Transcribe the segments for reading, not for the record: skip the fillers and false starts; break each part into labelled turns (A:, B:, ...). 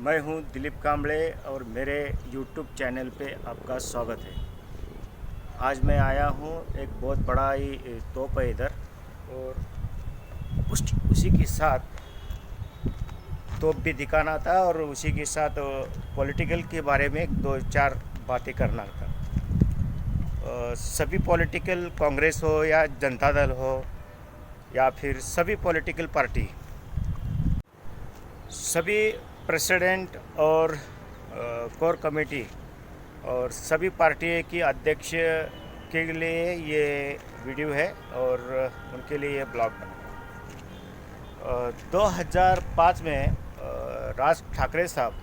A: मैं हूं दिलीप कांबळे और मेरे YouTube चैनल पे आपका स्वागत है। आज मैं आया हूं एक बहुत बड़ा ही तोप है इधर, और उसी के साथ तोप भी दिखाना था और उसी के साथ पॉलिटिकल के बारे में दो चार बातें करना था। सभी पॉलिटिकल, कांग्रेस हो या जनता दल हो या फिर सभी पॉलिटिकल पार्टी, सभी प्रेसिडेंट और कोर कमेटी और सभी पार्टी की अध्यक्ष के लिए ये वीडियो है और उनके लिए ये ब्लॉग बना। 2005 में राज ठाकरे साहब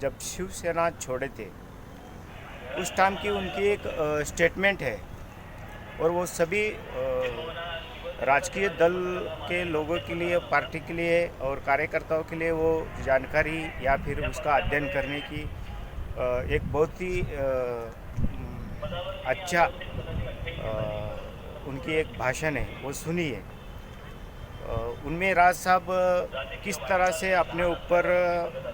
A: जब शिवसेना छोड़े थे, उस टाइम की उनकी एक स्टेटमेंट है और वो सभी राजकीय दल के लोगों के लिए, पार्टी के लिए और कार्यकर्ताओं के लिए वो जानकारी या फिर उसका अध्ययन करने की एक बहुत ही अच्छा उनकी एक भाषण है, वो सुनिए। उनमें राज साहब किस तरह से अपने ऊपर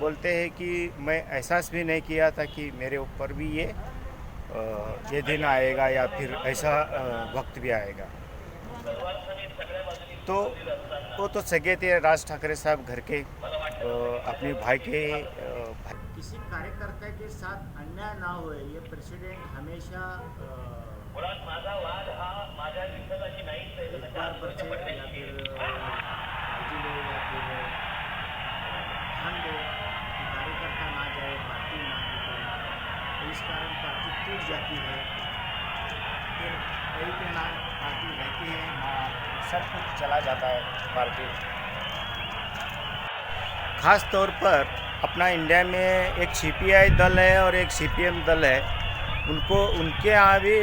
A: बोलते हैं कि मैं एहसास भी नहीं किया था कि मेरे ऊपर भी ये दिन आएगा या फिर ऐसा वक्त भी आएगा। तो वो तो सगे थे राज ठाकरे साहब घर के, अपने भाई के किसी कार्यकर्ता के साथ अन्याय ना हो, ये प्रेसिडेंट हमेशा एक बार बचे या फिर या फिर ध्यान दे कि कार्यकर्ता ना जाए, पार्टी ना जीते, तो इस कारण पार्टी टूट जाती है। फिर कहीं पे ना पार्टी रहती है, ना सब कुछ चला जाता है पार्टी। ख़ास तौर पर अपना इंडिया में एक सीपीआई दल है और एक सीपीएम दल है। उनके यहाँ भी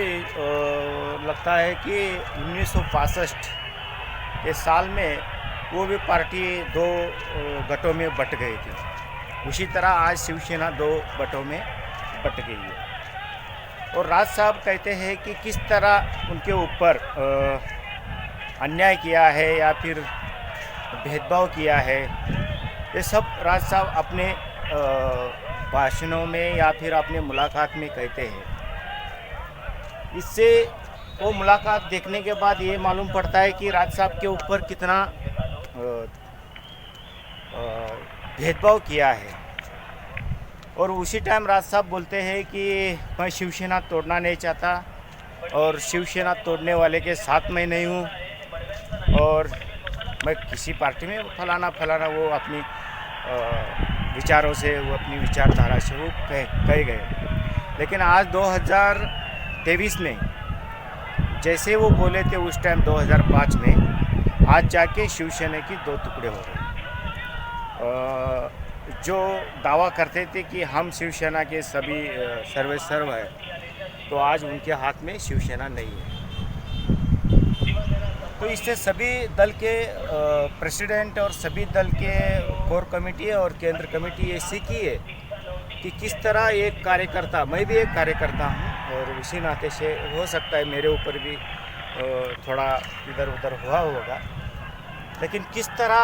A: लगता है कि 1965 के साल में वो भी पार्टी दो गठों में बट गई थी। उसी तरह आज शिवसेना दो गठों में बट गई है। और राज साहब कहते हैं कि किस तरह उनके ऊपर अन्याय किया है या फिर भेदभाव किया है, ये सब राज साहब अपने भाषणों में या फिर अपने मुलाकात में कहते हैं। इससे वो मुलाकात देखने के बाद ये मालूम पड़ता है कि राज साहब के ऊपर कितना भेदभाव किया है। और उसी टाइम राज साहब बोलते हैं कि मैं शिवसेना तोड़ना नहीं चाहता और शिवसेना तोड़ने वाले के साथ मैं नहीं हूँ, और मैं किसी पार्टी में फलाना वो अपनी विचारों से, वो अपनी विचारधारा से वो कह गए। लेकिन आज 2023 में जैसे वो बोले थे उस टाइम 2005 में, आज जाके शिवसेना की दो टुकड़े हो गए। जो दावा करते थे कि हम शिवसेना के सभी सर्वेसर्व है, तो आज उनके हाथ में शिवसेना नहीं है। तो इससे सभी दल के प्रेसिडेंट और सभी दल के कोर कमेटी और केंद्र कमेटी ये सीखी है कि किस तरह एक कार्यकर्ता, मैं भी एक कार्यकर्ता हूँ और उसी नाते से हो सकता है मेरे ऊपर भी थोड़ा इधर उधर हुआ होगा, लेकिन किस तरह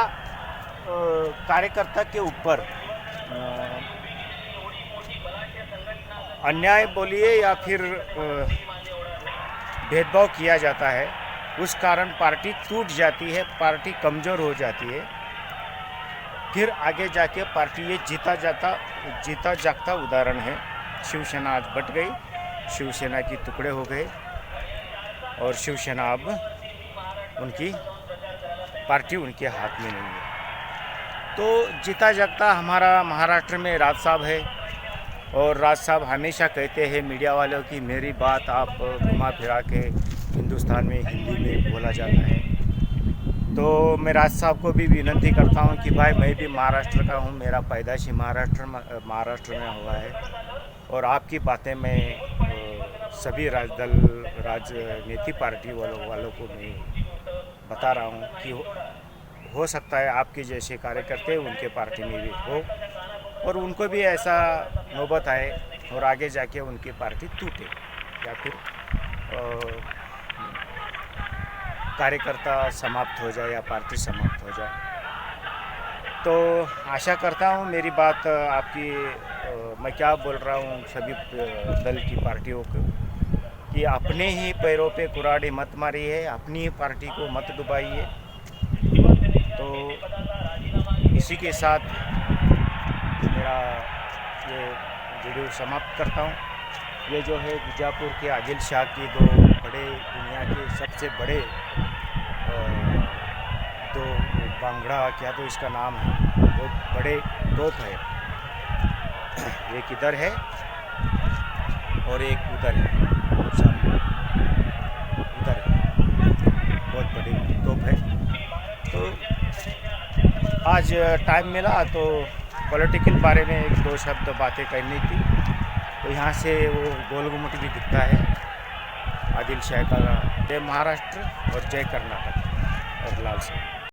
A: कार्यकर्ता के ऊपर अन्याय बोलिए या फिर भेदभाव किया जाता है, उस कारण पार्टी टूट जाती है, पार्टी कमज़ोर हो जाती है। फिर आगे जाके पार्टी ये जीता जागता उदाहरण है। शिवसेना आज बट गई, शिवसेना की टुकड़े हो गए और शिवसेना अब उनकी पार्टी उनके हाथ में नहीं है। तो जीता जागता हमारा महाराष्ट्र में राज साहब है, और राज साहब हमेशा कहते हैं मीडिया वालों की मेरी बात आप घुमा फिरा के हिंदुस्तान में हिंदी में बोला जाता है। तो मैं राज साहब को भी विनती करता हूं कि भाई मैं भी महाराष्ट्र का हूं, मेरा पैदाशी महाराष्ट्र में हुआ है, और आपकी बातें मैं सभी राजनीति पार्टी वालों को मैं बता रहा हूं कि हो सकता है आपके जैसे कार्यकर्ता उनके पार्टी में भी हो और उनको भी ऐसा नौबत आए और आगे जाके उनकी पार्टी टूटे या फिर कार्यकर्ता समाप्त हो जाए या पार्टी समाप्त हो जाए। तो आशा करता हूँ मेरी बात आपकी मैं क्या बोल रहा हूँ सभी दल की पार्टियों को कि अपने ही पैरों पे कुराड़ी मत मारिए, अपनी ही पार्टी को मत डुबाइए। तो इसी के साथ मेरा ये वीडियो समाप्त करता हूँ। ये जो है बीजापुर के आदिल शाह की दो बड़े दुनिया के सबसे बड़े दो बांगड़ा क्या तो इसका नाम है, बहुत बड़े तोप है। एक इधर है और एक उधर है, सामने उधर है, बहुत बड़ी तोप है। तो आज टाइम मिला तो पॉलिटिकल बारे में एक दो शब्द बातें करनी थी। तो यहाँ से वो गोल गुम्बद भी दिखता है आदिल शाह का। जय महाराष्ट्र और जय कर्नाटक और लाल सिंह।